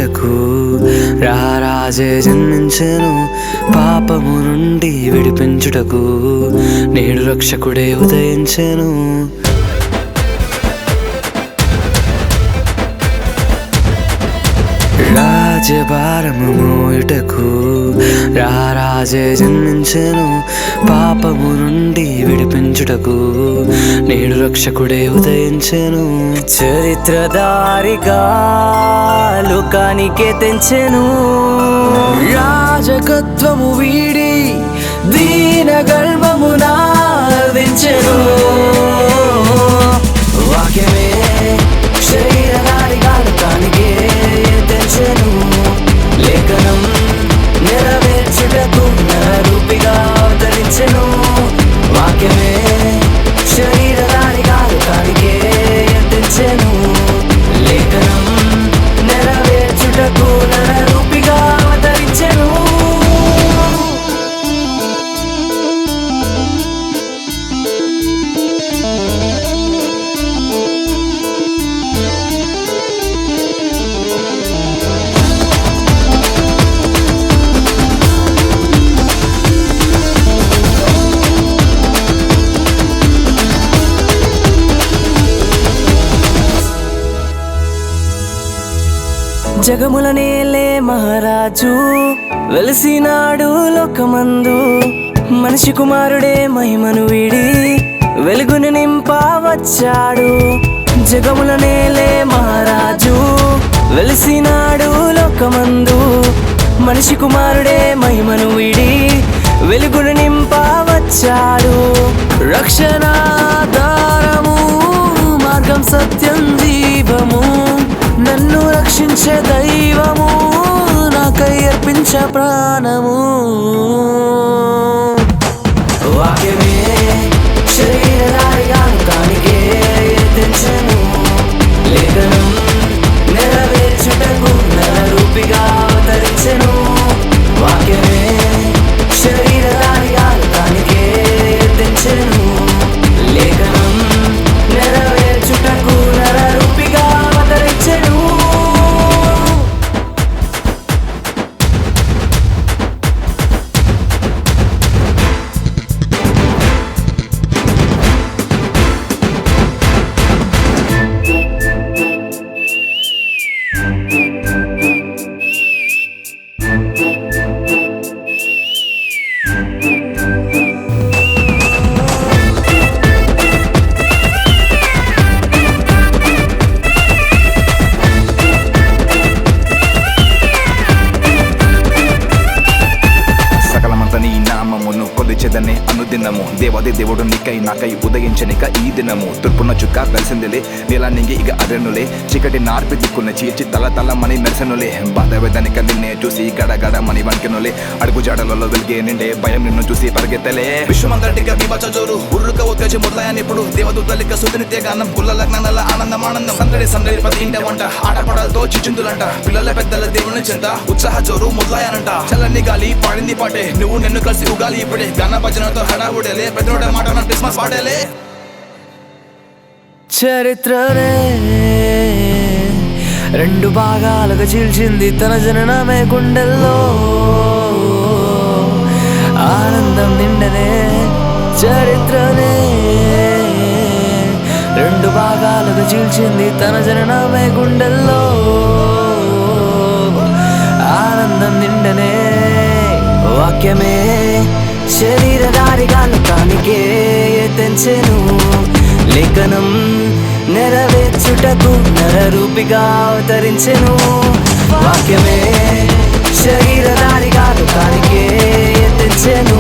మోయుటకు రారాజే జన్మించెను పాపము నుండి విడిపించుటకు నేడు రక్షకుడే ఉదయించెను రాజ్యభారము మోయుటకు రారాజే జన్మించెను పాపము నుండి విడిపించుటకు నేడు రక్షకుడే ఉదయించెను చరిత్రధారిగా లోకానికే తెంచెను యాజకత్వము వీడి దీన గర్భమున దించెను వాక్యమే శరీరధారిగా లోకానికే తెంచెను లేఖనం నెరవేర్చుటకు నరరూపిగా అవతరించెను వాక్యమే శరీరధారిగా లోకానికే తెంచెను లేఖనం నెరవేర్చుటకు నరరూపిగా అవతరించెను జగముల నేలే మహారాజు వెలిసినాడు లోకమందు మనిషి కుమారుడే మహిమను వీడి వెలుగుని నింపవచ్చాడు జగముల నేలే మహారాజు వెలిసినాడు లోకమందు మనిషి కుమారుడే మహిమను వీడి వెలుగుని నింపవచ్చాడు రక్షణాధారము మార్గం సత్యం జీవము నన్ను రక్షించే దైవము నాకై అర్పించే ప్రాణము వాక్యమే శరీరధారిగా లోకానికే తెంచెను లేఖనం నెరవేర్చుటకు నరరూపిగా అవతరించెను వాక్యమే శరీరధారిగా లోకానికే తెంచెను లేఖనం నెరవేర్చుటకు నరరూపిగా అవతరించెను కొలిచెదనే అనుదినము దేవాది దేవుడు నీకై నాకై ఉదయించనిక ఈ దినము తుర్పున చుక్క కలిసిందిలే నీలా నింగి ఇక అరణులే చీకటి నార్పి దిక్కున్న చీల్చి తల తలమని మెరసనులే బాధ వేదనిక నిన్నే చూసి గడగడమని వణికెనులే అడుగు జాడలలో వెలిగే నిండే భయం నిన్ను చూసి పరిగెత్తలే విశ్వమంతటిగా విభచోరు ఉర్రుక ఉత్కచి మొదలయని ఇప్పుడు దేవదూతలిక సుతినిత్య గానం కుల్ల లగ్నాల ఆనందం ఆనందం సందడి సందడి ప్రతి ఇంట వంట ఆటపడాలతో చిచుందులంట పిల్లల పెద్దల దేవుని చెంత ఉత్సాహ జోరు మొదలయ్యానంట చల్లని గాలి పాడింది పాటే నువ్వు నిన్ను కలిసి ఉగాలి ఇప్పుడే గాన భజనతో హడావుడేలే పెద్దోడ మాట క్రిస్మస్ పాడేలే చరిత్రనే రెండు భాగాలుగా చీల్చింది తన జననమే గుండెల్లో ఆనందం నిండనే చరిత్రనే రెండు భాగాలుగా చీల్చింది తన జననమే గుండెల్లో ఆనందం నిండనే వాక్యమే శరీరధారిగా లోకానికే తెంచెను లేఖనం నెరవేర్చుటకు నరరూపిగా అవతరించెను వాక్యమే శరీరధారిగా లోకానికే తెంచెను